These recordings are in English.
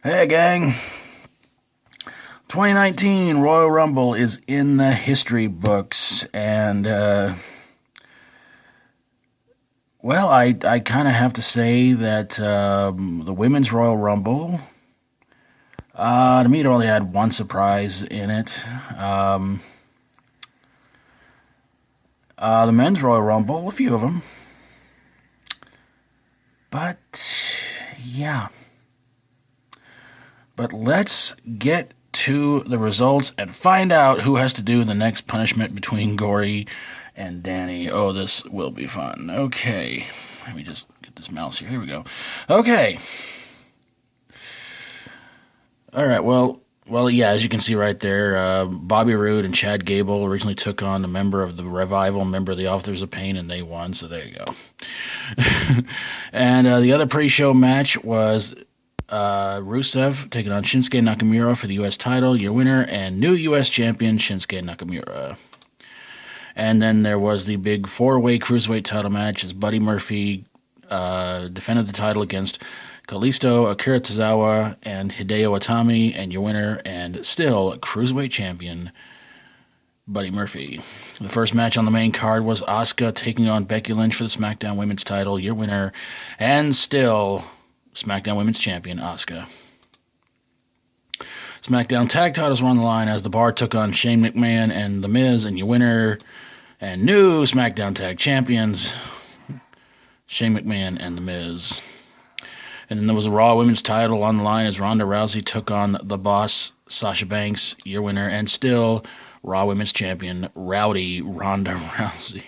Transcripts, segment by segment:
Hey, gang. 2019 Royal Rumble is in the history books, and, well, I kind of have to say that the Women's Royal Rumble, to me, it only had one surprise in it. The Men's Royal Rumble, a few of them. But, yeah. But let's get to the results and find out who has to do the next punishment between Gory and Danny. Oh, this will be fun. Okay. Let me just get this mouse here. Here we go. Okay. All right, well, yeah, as you can see right there, Bobby Roode and Chad Gable originally took on a member of the Revival, a member of the Authors of Pain, and they won, so there you go. And the other pre-show match was Rusev taking on Shinsuke Nakamura for the U.S. title, your winner, and new U.S. champion Shinsuke Nakamura. And then there was the big four-way cruiserweight title match as Buddy Murphy defended the title against Kalisto, Akira Tozawa, and Hideo Itami, and your winner, and still cruiserweight champion Buddy Murphy. The first match on the main card was Asuka taking on Becky Lynch for the SmackDown Women's title, your winner, and still SmackDown Women's Champion, Asuka. SmackDown Tag Titles were on the line as The Bar took on Shane McMahon and The Miz, and your winner and new SmackDown Tag Champions, Shane McMahon and The Miz. And then there was a Raw Women's title on the line as Ronda Rousey took on The Boss, Sasha Banks, your winner, and still Raw Women's Champion, Rowdy Ronda Rousey.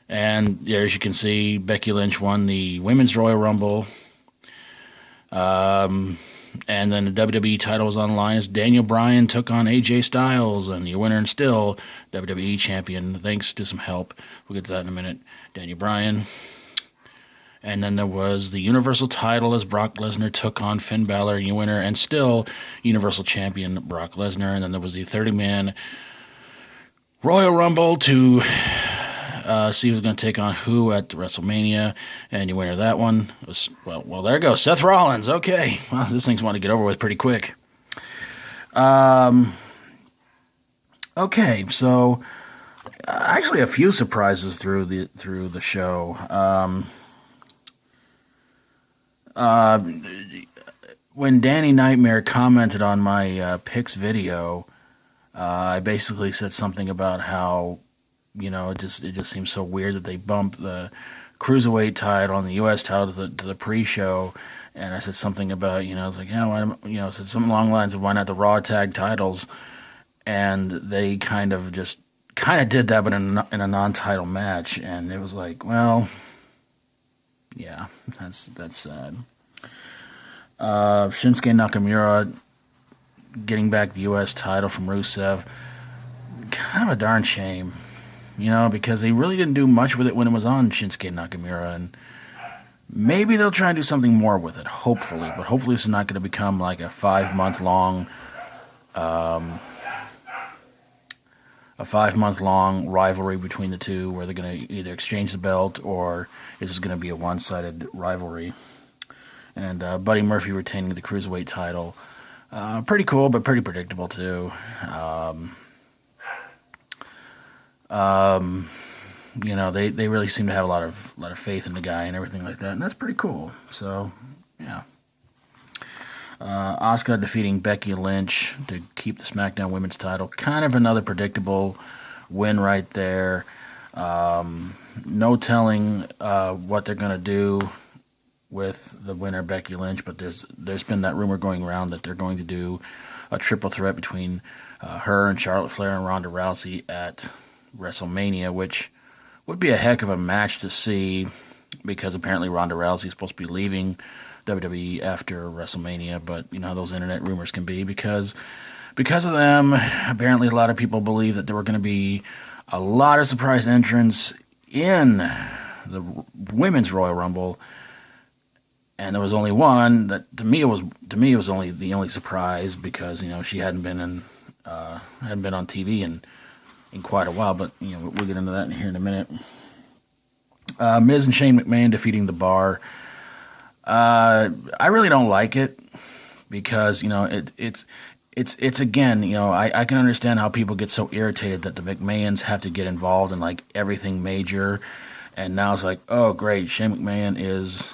And yeah, as you can see, Becky Lynch won the Women's Royal Rumble. And then the WWE title was on the line as Daniel Bryan took on AJ Styles, and your winner and still WWE Champion, thanks to some help. We'll get to that in a minute, Daniel Bryan. And then there was the Universal title as Brock Lesnar took on Finn Balor, your winner, and still Universal Champion Brock Lesnar. And then there was the 30-man Royal Rumble to see who's going to take on who at WrestleMania, and your winner of that one was, well, there goes Seth Rollins. Okay, well, this thing's wanting to get over with pretty quick. Okay, so actually a few surprises through the show. When Danny Nightmare commented on my picks video, I basically said something about how, you know, it just seems so weird that they bumped the cruiserweight title on the U.S. title to the pre-show, and I said something about, you know, I was like, yeah, I said something along the lines of why not the Raw tag titles, and they kind of did that, but in a non-title match, and it was like, well, yeah, that's sad. Shinsuke Nakamura getting back the U.S. title from Rusev, kind of a darn shame. You know, because they really didn't do much with it when it was on Shinsuke Nakamura, and maybe they'll try and do something more with it, hopefully. But hopefully this is not going to become like a 5-month long, rivalry between the two, where they're going to either exchange the belt or this is going to be a one-sided rivalry. And Buddy Murphy retaining the Cruiserweight title, pretty cool, but pretty predictable too. You know, they really seem to have a lot of faith in the guy and everything like that, and that's pretty cool. So, yeah. Asuka defeating Becky Lynch to keep the SmackDown Women's title. Kind of another predictable win right there. No telling what they're going to do with the winner, Becky Lynch, but there's been that rumor going around that they're going to do a triple threat between her and Charlotte Flair and Ronda Rousey at WrestleMania, which would be a heck of a match to see, because apparently Ronda Rousey is supposed to be leaving WWE after WrestleMania, but you know how those internet rumors can be. Because of them, apparently a lot of people believe that there were going to be a lot of surprise entrants in the Women's Royal Rumble, and there was only one that to me was only the only surprise, because you know she hadn't been on TV in quite a while, but you know we'll get into that here in a minute. Miz and Shane McMahon defeating The Bar. I really don't like it because it's again, I can understand how people get so irritated that the McMahons have to get involved in like everything major, and now it's like, oh great, Shane McMahon is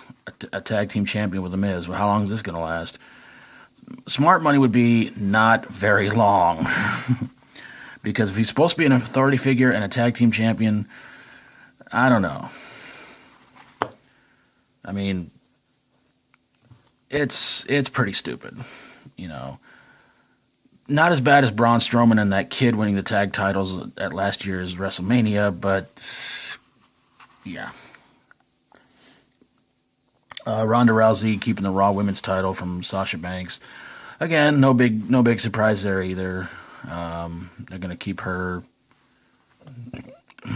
a tag team champion with The Miz. Well, how long is this going to last? Smart money would be not very long, because if he's supposed to be an authority figure and a tag team champion, I don't know. I mean, it's pretty stupid, you know. Not as bad as Braun Strowman and that kid winning the tag titles at last year's WrestleMania, but yeah. Ronda Rousey keeping the Raw Women's title from Sasha Banks. Again, no big surprise there either. They're gonna keep her,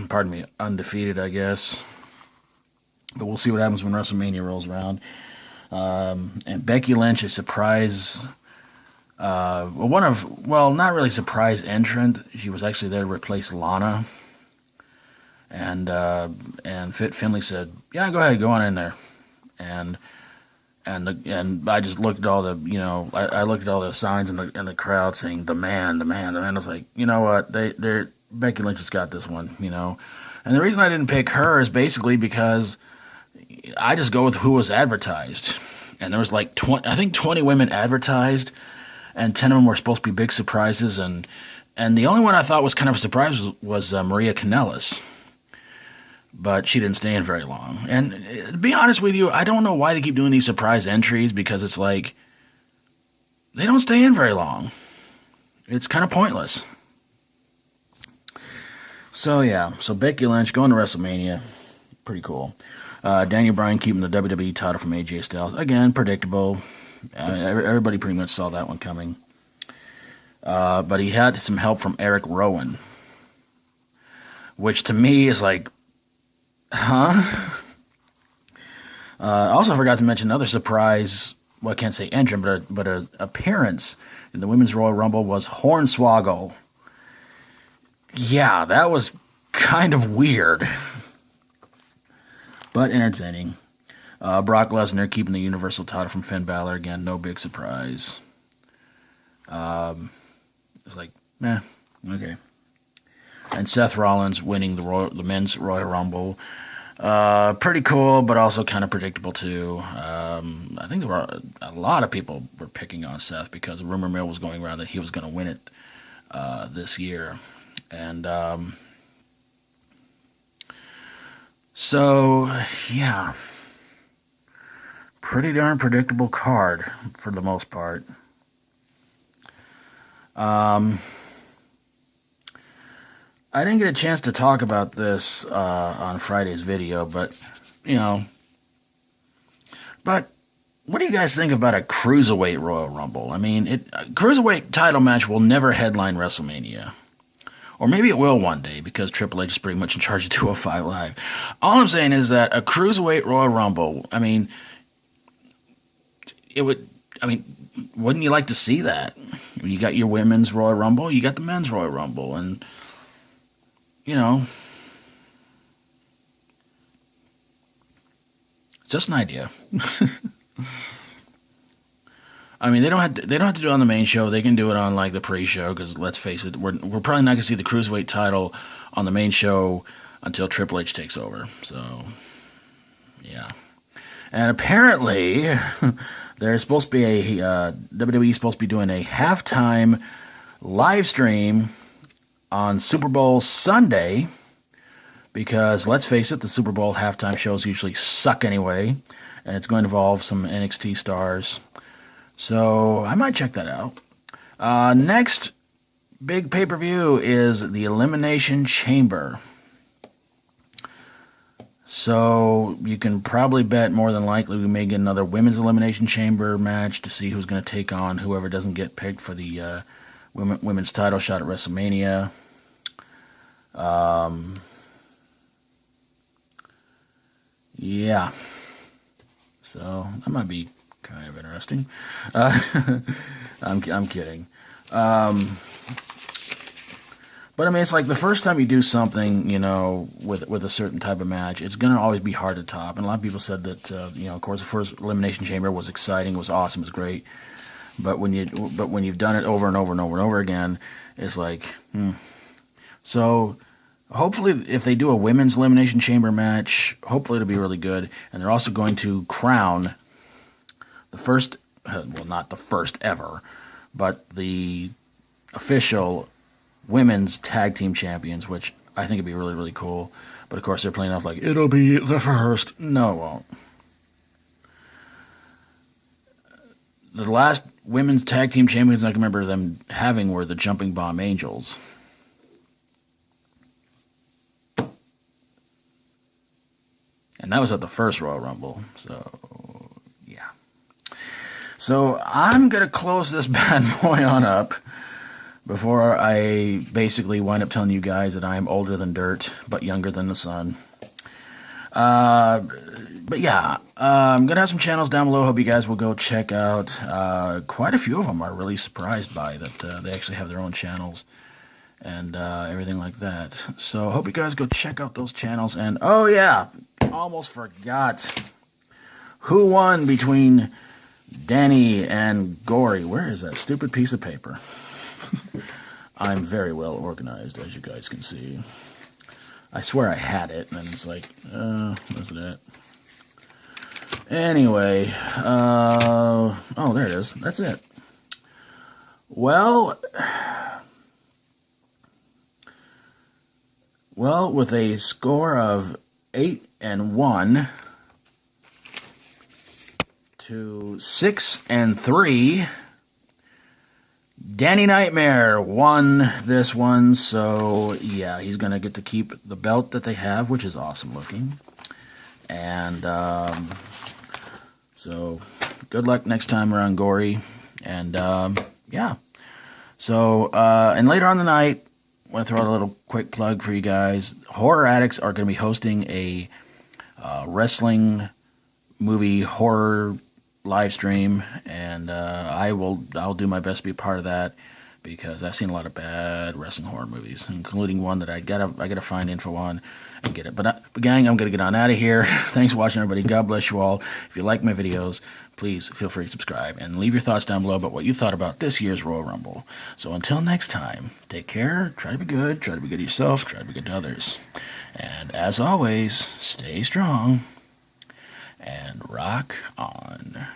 pardon me, undefeated, I guess. But we'll see what happens when WrestleMania rolls around. And Becky Lynch, a surprise. Not really surprise entrant. She was actually there to replace Lana. And Fit Finlay said, "Yeah, go ahead, go on in there." And I just looked at all the, I looked at all the signs in the crowd saying the man, the man, the man. I was like, you know what, Becky Lynch has got this one, And the reason I didn't pick her is basically because I just go with who was advertised. And there was like 20 women advertised, and 10 of them were supposed to be big surprises. And the only one I thought was kind of a surprise was Maria Kanellis. But she didn't stay in very long. And to be honest with you, I don't know why they keep doing these surprise entries, because it's like, they don't stay in very long. It's kind of pointless. So yeah, Becky Lynch going to WrestleMania. Pretty cool. Daniel Bryan keeping the WWE title from AJ Styles. Again, predictable. Everybody pretty much saw that one coming. But he had some help from Eric Rowan, which to me is like, huh? I also forgot to mention another surprise, well, I can't say entrant, but an appearance in the Women's Royal Rumble was Hornswoggle. Yeah, that was kind of weird, but entertaining. Brock Lesnar keeping the Universal title from Finn Balor. Again, no big surprise. It was like, okay. And Seth Rollins winning the Men's Royal Rumble. Pretty cool, but also kind of predictable too. I think there were a lot of people were picking on Seth because a rumor mill was going around that he was going to win it this year. And so, yeah. Pretty darn predictable card for the most part. I didn't get a chance to talk about this on Friday's video, but but what do you guys think about a Cruiserweight Royal Rumble? I mean, a Cruiserweight title match will never headline WrestleMania. Or maybe it will one day, because Triple H is pretty much in charge of 205 Live. All I'm saying is that a Cruiserweight Royal Rumble, wouldn't you like to see that? You got your Women's Royal Rumble, you got the Men's Royal Rumble, and just an idea. They don't have to do it on the main show. They can do it on like the pre-show, because let's face it, we're probably not going to see the Cruiserweight title on the main show until Triple H takes over. So, yeah. And apparently, there's supposed to be WWE is supposed to be doing a halftime live stream on Super Bowl Sunday, because let's face it, the Super Bowl halftime shows usually suck anyway, and it's going to involve some NXT stars. So I might check that out. Next big pay-per-view is the Elimination Chamber. So you can probably bet more than likely we may get another Women's Elimination Chamber match to see who's going to take on whoever doesn't get picked for the women's title shot at WrestleMania. Yeah. So that might be kind of interesting. I'm kidding. But I mean, it's like the first time you do something, with a certain type of match, it's gonna always be hard to top. And a lot of people said that, of course, the first Elimination Chamber was exciting, was awesome, was great. But when you've done it over and over and over and over again, it's like, So hopefully, if they do a women's Elimination Chamber match, hopefully it'll be really good. And they're also going to crown the first, well, not the first ever, but the official women's tag team champions, which I think would be really, really cool. But of course, they're playing off like, it'll be the first. No, it won't. The last women's tag team champions I can remember them having were the Jumping Bomb Angels. And that was at the first Royal Rumble. So, yeah. So, I'm going to close this bad boy on up before I basically wind up telling you guys that I'm older than dirt, but younger than the sun. But yeah, I'm going to have some channels down below. Hope you guys will go check out. Quite a few of them are really surprised by that they actually have their own channels and everything like that. So hope you guys go check out those channels. And oh yeah, almost forgot. Who won between Danny and Gory? Where is that stupid piece of paper? I'm very well organized, as you guys can see. I swear I had it, and it's like, where's it at? Anyway, oh, there it is. That's it. Well, with a score of 8-1 to 6-3, Danny Nightmare won this one, so yeah, he's going to get to keep the belt that they have, which is awesome looking. And so good luck next time around, Gory. And yeah. So, and later on the night, I want to throw out a little quick plug for you guys. Horror Addicts are going to be hosting a wrestling movie horror live stream, and I'll do my best to be a part of that, because I've seen a lot of bad wrestling horror movies, including one that I gotta find info on and get it. But gang, I'm gonna get on out of here. Thanks for watching, everybody. God bless you all. If you like my videos, please feel free to subscribe and leave your thoughts down below about what you thought about this year's Royal Rumble. So until next time, take care. Try to be good. Try to be good to yourself. Try to be good to others. And as always, stay strong and rock on.